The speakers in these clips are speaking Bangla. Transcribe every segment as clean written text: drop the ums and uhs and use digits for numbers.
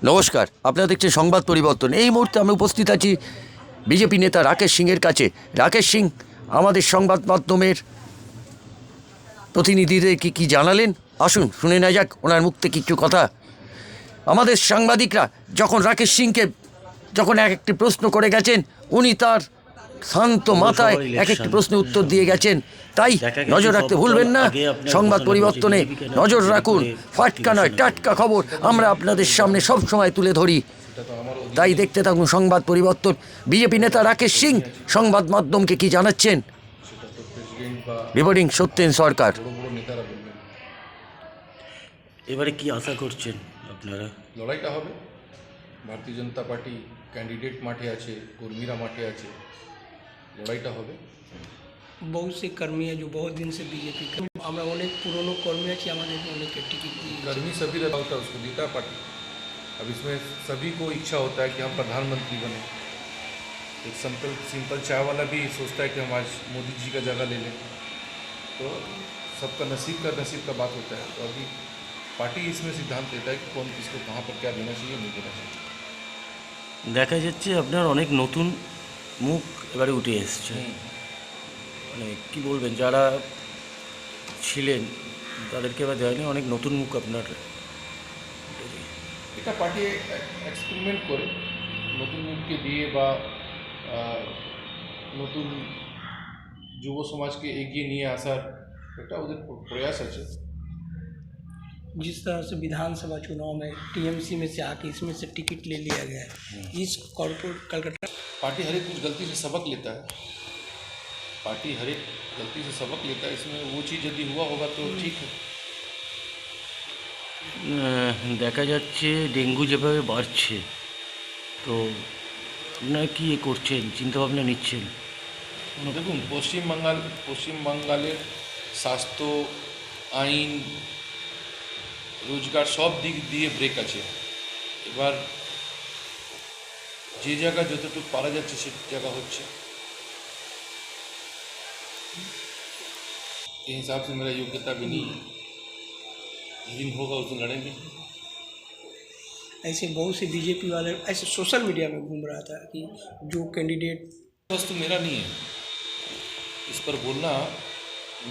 নমস্কার, আপনারা দেখছেন সংবাদ পরিবর্তন। এই মুহূর্তে আমি উপস্থিত আছি বিজেপি নেতা রাকেশ সিংয়ের কাছে। রাকেশ সিং আমাদের সংবাদ মাধ্যমের প্রতিনিধিদের কি জানালেন, আসুন শুনে নেওয়া যাক ওনার মুখ থেকে কিছু কথা। আমাদের সাংবাদিকরা যখন রাকেশ সিংকে যখন এক একটি প্রশ্ন করে গেছেন, উনি তার শান্ত মাথায় এক একটি প্রশ্নের উত্তর দিয়ে গেছেন। তাই নজর রাখতে ভুলবেন না। সংবাদ পরিবর্তনে নজর রাখুন। ফাটকা নয়, টাটকা খবর আমরা আপনাদের সামনে সব সময় তুলে ধরি। তাই দেখতে থাকুন সংবাদ পরিবর্তন। বিজেপি নেতা রাকেশ সিং সংবাদ মাধ্যমকে কি জানাচ্ছেন, রিপোর্টিং সত্যেন সরকার। এবারে কি আশা করছেন আপনারা? লড়াইটা হবে। ভারতীয় জনতা পার্টি ক্যান্ডিডেট মাঠে আছে, কর্মীরা মাঠে আছে, লড়াইটা হবে। बहुत से कर्मी है जो बहुत दिन से बीजेपी আমরা অনেক পুরনো কর্মী আছি, আমাদের অনেকে टिकट दिए। कर्मी सभी रहता होता है, उसको देता है पार्टी। अब इसमें सभी को इच्छा होता है कि हम प्रधानमंत्री बने। एक सिंपल चाय वाला भी सोचता है कि हम आज मोदी जी का जगह ले लें। तो सबका नसीब का बात होता है। तो अभी पार्टी इसमें सिद्धांत लेता है कि कौन किसको कहाँ पर क्या देना चाहिए, नहीं देना चाहिए। দেখা যাচ্ছে আপনার অনেক নতুন মুখ এবারে উঠে এসছে। মানে কি বলবেন, যারা ছিলেন তাদেরকে এবার দেয়নি, অনেক নতুন মুখ আপনার। এটা পার্টি এক্সপেরিমেন্ট করে নতুন মুখকে দিয়ে বা নতুন যুব সমাজকে এগিয়ে নিয়ে আসার একটা ওদের প্রয়াস আছে। जिस तरह से विधानसभा चुनाव में टीएमसी में से आके इसमें से टिकट ले लिया गया है, इस कॉर्पोरेट कलकत्ता पार्टी हर एक कुछ गलती से सबक लेता है। पार्टी हर एक गलती से सबक लेता है। इसमें वो चीज़ यदि हुआ होगा तो ठीक है। দেখা যাচ্ছে ডেঙ্গু যেভাবে বাড়ছে, তো আপনারা কি করছেন, চিন্তাভাবনা নিচ্ছেন? দেখুন, পশ্চিম বাঙ্গালের স্বাস্থ্য, আইন, রোজগার সব দিক দিয়ে ব্রেক আছে। এবার যে জায়গা যতটুকু পারা যাচ্ছে সে জায়গা হচ্ছে। के हिसाब से मेरा योग्यता भी नहीं है। जिस दिन होगा उस दिन लड़ेंगे। ऐसे बहुत से बीजेपी वाले ऐसे सोशल मीडिया में घूम रहा था कि जो कैंडिडेट बस तो मेरा नहीं है, इस पर बोलना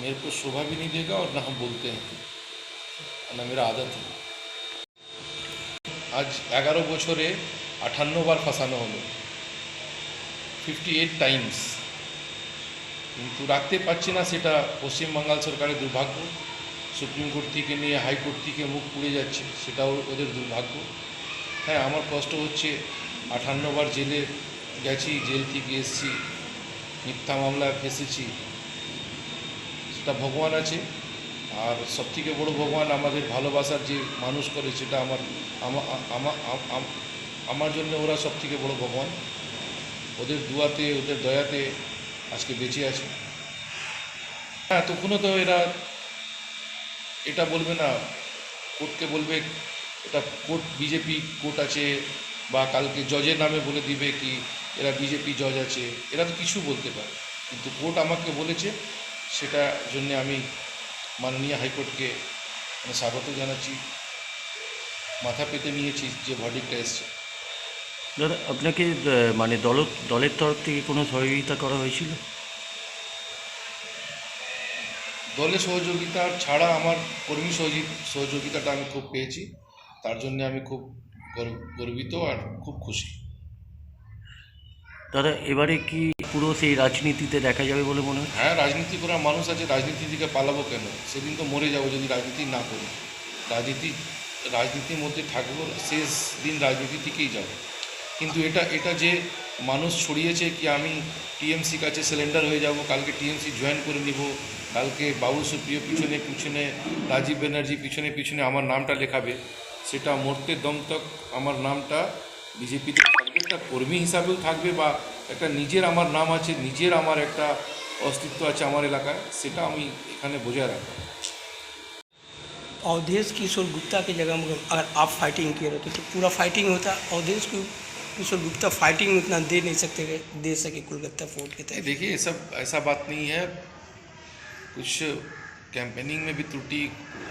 मेरे को शोभा भी नहीं देगा और ना हम बोलते हैं, ना मेरा आदत है। आज 11 বছরে 58 বার ফাঁসানো হলো, 58 টাইমস, কিন্তু রাখতে পারছি না। সেটা পশ্চিমবাঙ্গাল সরকারের দুর্ভাগ্য। সুপ্রিম কোর্ট থেকে নিয়ে হাইকোর্ট থেকে মুখ পুড়ে যাচ্ছে, সেটাও ওদের দুর্ভাগ্য। হ্যাঁ, আমার কষ্ট হচ্ছে। 58 বার জেলে গেছি, জেল থেকে এসেছি, মিথ্যা মামলায় ফেসেছি। সেটা ভগবান আছে, আর সবথেকে বড় ভগবান আমাদের ভালোবাসার যে মানুষ করে, সেটা আমার জন্য ওরা সবথেকে বড় ভগবান। ওদের দুয়াতে, ওদের দয়াতে আজকে বেঁচে আছে। হ্যাঁ, তখনও তো এরা এটা বলবে না, কোর্টকে বলবে এটা কোর্ট বিজেপি কোর্ট আছে, বা কালকে জজের নামে বলে দিবে কি এরা বিজেপি জজ আছে। এরা তো কিছু বলতে পারে, কিন্তু কোর্ট আমাকে বলেছে, সেটা জন্যে আমি মাননীয় হাইকোর্টকে স্বাগত জানাচ্ছি, মাথা পেতে নিয়েছি যে ভার্ডিক্টটা এসছে। দাদা, আপনাকে মানে দলের তরফ থেকে কোনো সহযোগিতা করা হয়েছিল? দলের সহযোগিতা ছাড়া আমার কর্মী সহযোগিতাটা আমি খুব পেয়েছি। তার জন্য আমি খুব গর্বিত আর খুব খুশি। দাদা, এবারে কি পুরো সেই রাজনীতিতে দেখা যাবে বলে মনে হয়? হ্যাঁ, রাজনীতি করার মানুষ আছে, রাজনীতি থেকে পালাবো কেন? সেদিন তো মরে যাবো যদি রাজনীতি না করি। রাজনীতির মধ্যে থাকবো, শেষ দিন রাজনীতি থেকেই যাবো। কিন্তু এটা যে মানুষ ছড়িয়েছে কি আমি টিএমসি কাছে সিলিন্ডার হয়ে যাব, কালকে টিএমসি জয়েন করে নিব, কালকে বাবুল সুপ্রিয় পিছনে রাজীব ব্যানার্জি পিছনে আমার নামটা লেখাবে, সেটা মরতে দম তক আমার নামটা বিজেপিতে থাকবে। একটা কর্মী হিসাবেও থাকবে, বা একটা নিজের আমার নাম আছে, নিজের আমার একটা অস্তিত্ব আছে আমার এলাকায়, সেটা আমি এখানে বজায় রাখবো। अवधेश किशोर गुप्ता की जगह में अगर आप फाइटिंग किए रहते तो पूरा फाइटिंग होता। अवधेश किशोर गुप्ता फाइटिंग उतना दे सके कोलकाता फोर्ट के तहत। देखिए, ये सब ऐसा बात नहीं है। कुछ कैंपेनिंग में भी त्रुटि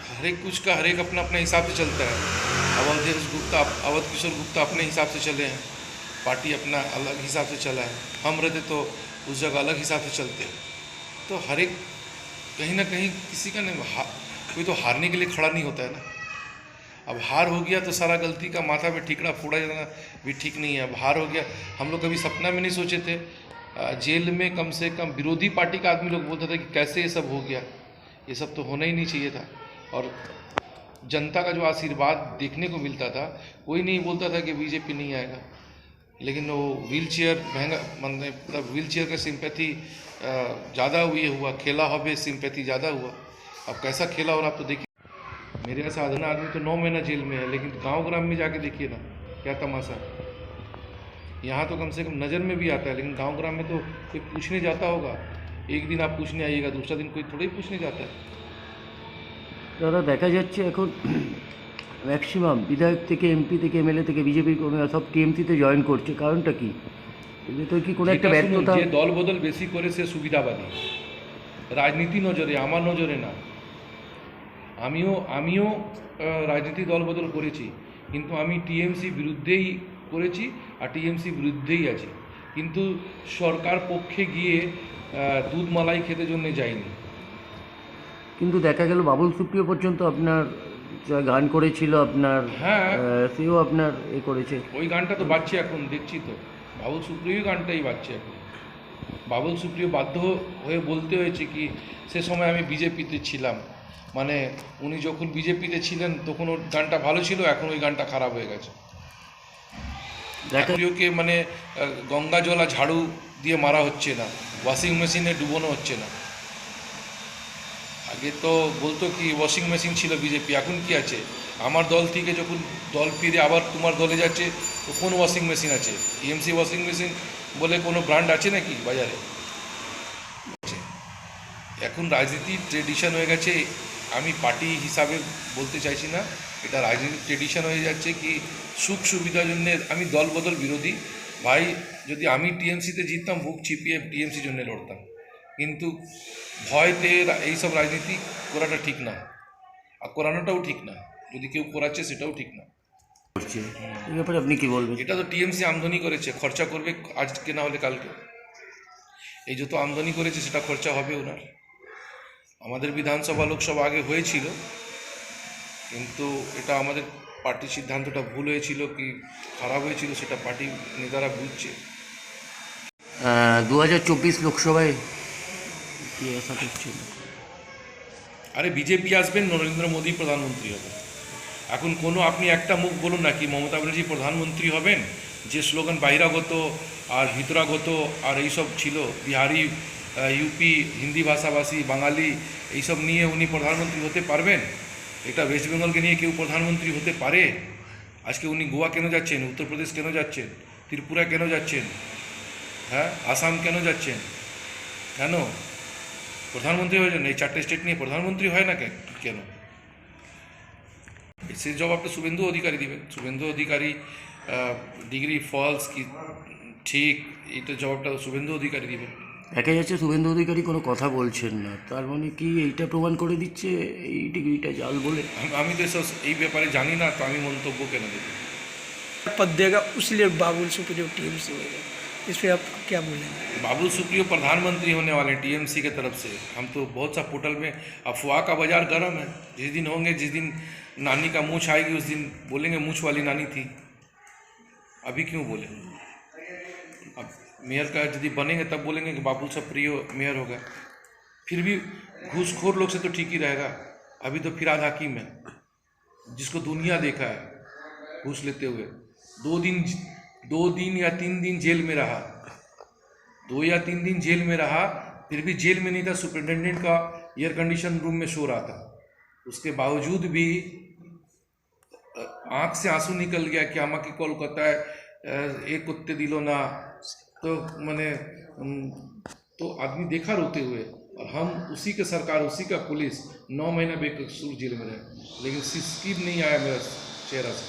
हर एक कुछ का हर एक अपना अपना हिसाब से चलता है। अवध किशोर गुप्ता अपने हिसाब से चले हैं, पार्टी अपना अलग हिसाब से चला है, हम रहते तो उस जगह अलग हिसाब से चलते हैं। तो हर एक कहीं ना कहीं किसी का नहीं, कोई तो हारने के लिए खड़ा नहीं होता है ना। अब हार हो गया तो सारा गलती का माथा पे ठीकरा फोड़ा जाना भी ठीक नहीं है। अब हार हो गया, हम लोग कभी सपना में नहीं सोचे थे जेल में कम से कम विरोधी पार्टी का आदमी लोग बोलता था कि कैसे ये सब हो गया, ये सब तो होना ही नहीं चाहिए था। और जनता का जो आशीर्वाद देखने को मिलता था, कोई नहीं बोलता था कि बीजेपी नहीं आएगा, लेकिन वो व्हील चेयर महंगा मतलब व्हील चेयर का सिंपैथी ज़्यादा ये हुआ, खेला हॉबे सिंपैथी ज़्यादा हुआ। अब कैसा खेला और आप तो देखिए, मेरे यहाँ साधना आदमी तो 9 महीना जेल में है, लेकिन गांव ग्राम में जाके देखिए ना क्या तमाशा। यहाँ तो कम से कम नज़र में भी आता है, लेकिन गांव ग्राम में तो कोई पूछने जाता होगा। एक दिन आप पूछने आइएगा, दूसरा दिन कोई थोड़ा ही पूछने जाता है। দাদা দেখা যাচ্ছে এখন ম্যাক্সিমাম বিধায়ক থেকে এমপি থেকে এমএলএ থেকে বিজেপির কর্মীরা সব টিএমসিতে জয়েন করছে, কারণটা কি? এতে তো কি কোনো একটা যেটা শুনুন, ব্যর্থতা? যে দল বদল বেশি করে সে সুবিধাবাদী, রাজনীতি নজরে, আমার নজরে না। আমিও রাজনীতি দল বদল করেছি, কিন্তু আমি টিএমসি বিরুদ্ধেই করেছি আর টিএমসি বিরুদ্ধেই আছি, কিন্তু সরকার পক্ষে গিয়ে দুধ মালাই খেতে জন্য যাইনি। কিন্তু দেখা গেল বাবুল সুপ্রিয় পর্যন্ত আপনার যা গান করেছিল আপনার, হ্যাঁ, সেও আপনার এ করেছে। ওই গানটা তো বাজছে এখন, দেখছি তো বাবুল সুপ্রিয় গানটাই বাজছে এখন। বাবুল সুপ্রিয় বাধ্য হয়ে বলতে হয়েছে কি সে সময় আমি বিজেপিতে ছিলাম, মানে উনি যখন বিজেপিতে ছিলেন তখন ওর গানটা ভালো ছিল, এখন ওই গানটা খারাপ হয়ে গেছে। সুপ্রিয়কে মানে গঙ্গা জল আর ঝাড়ু দিয়ে মারা হচ্ছে না, ওয়াশিং মেশিনে ডুবোনো হচ্ছে না। আগে তো বলতো কি ওয়াশিং মেশিন ছিল বিজেপি, এখন কি আছে? আমার দল থেকে যখন দল ফিরে আবার তোমার দলে যাচ্ছে তো কোন ওয়াশিং মেশিন আছে? টিএমসি ওয়াশিং মেশিন বলে কোনো ব্র্যান্ড আছে নাকি বাজারে? এখন রাজনীতি ট্রেডিশন হয়ে গেছে, আমি পার্টি হিসাবে বলতে চাইছি না, এটা রাজনীতির ট্রেডিশন হয়ে যাচ্ছে কি সুখ সুবিধার জন্য আমি দল বদল বিরোধী। ভাই যদি আমি টিএমসিতে জিততাম বুক চিপিয়ে টিএমসির জন্য লড়তাম, কিন্তু ভয়তে এইসব রাজনীতি করাটা ঠিক না, আর করানোটাও ঠিক না, যদি কেউ করাচ্ছে সেটাও ঠিক না। এই ব্যাপারে আপনি কি বলবেন? এটা তো টিএমসি আমদানি করেছে, খরচা করবে আজকে না হলে কালকে। এই যত আমদানি করেছে সেটা খরচা হবে ওনার। আমাদের বিধানসভা লোকসভা আগে হয়েছিল, কিন্তু এটা আমাদের পার্টির সিদ্ধান্তটা ভুল হয়েছিল কি খারাপ হয়েছিল সেটা পার্টি নেতারা বুঝছে। 2024 লোকসভায় কি আশা করছেন? আরে বিজেপি আসবেন, নরেন্দ্র মোদী প্রধানমন্ত্রী হবে। এখন কোনো আপনি একটা মুখ বলুন না কি মমতা ব্যানার্জি প্রধানমন্ত্রী হবেন, যে স্লোগান বহিরাগত আর ভিতরাগত আর এইসব ছিল, বিহারি, ইউপি, হিন্দি ভাষাভাষী, বাঙালি, এইসব নিয়ে উনি প্রধানমন্ত্রী হতে পারবেন? এটা ওয়েস্ট বেঙ্গলকে নিয়ে কেউ প্রধানমন্ত্রী হতে পারে? আজকে উনি গোয়া কেন যাচ্ছেন, উত্তরপ্রদেশ কেন যাচ্ছেন, ত্রিপুরা কেন যাচ্ছেন, হ্যাঁ আসাম কেন যাচ্ছেন? কেন প্রধানমন্ত্রী হয়েছেন? এই 4টে স্টেট নিয়ে প্রধানমন্ত্রী হয় না কেন? সে জবাবটা শুভেন্দু অধিকারী দিবেন। শুভেন্দু অধিকারী ডিগ্রি ফলস কি ঠিক, এইটা জবাবটা শুভেন্দু অধিকারী দিবেন। দেখা যাচ্ছে শুভেন্দু অধিকারী কোনো কথা বলছেন না, তার মানে কি এইটা প্রমাণ করে দিচ্ছে এই ডিগ্রিটা জাল বলে? আমি তো এসব এই ব্যাপারে জানি না, তো আমি মন্তব্য কেন দেব? पद देगा इसलिए बाबुल सुप्रियो टीएमसी होगा, इस पर आप क्या बोलेंगे? बाबुल सुप्रियो प्रधानमंत्री होने वाले हैं टीएमसी की तरफ से। हम तो बहुत सा पोर्टल में अफवाह का बाजार गर्म है, जिस दिन होंगे, जिस दिन नानी का मूछ आएगी उस दिन बोलेंगे मूछ वाली नानी थी। अभी क्यों बोले? अब मेयर का यदि बनेंगे तब बोलेंगे कि बाबुल सुप्रियो मेयर होगा। फिर भी घूसखोर लोग से तो ठीक ही रहेगा। अभी तो फिराद हाकिम है, जिसको दुनिया देखा है घूस लेते हुए, 2 दिन या 3 दिन जेल में रहा, 2 या 3 दिन जेल में रहा, फिर भी जेल में नहीं था, सुपरिटेंडेंट का एयर कंडीशन रूम में सो रहा था। उसके बावजूद भी आँख से आंसू निकल गया कि আমাকে কলকাতায় एक कुत्ते दिलो ना, तो मैंने तो आदमी देखा रोते हुए, और हम उसी के सरकार, उसी का पुलिस 9 महीना बेकसूर जेल में रहे, लेकिन सिस्किन नहीं आया मेरा चेहरा से।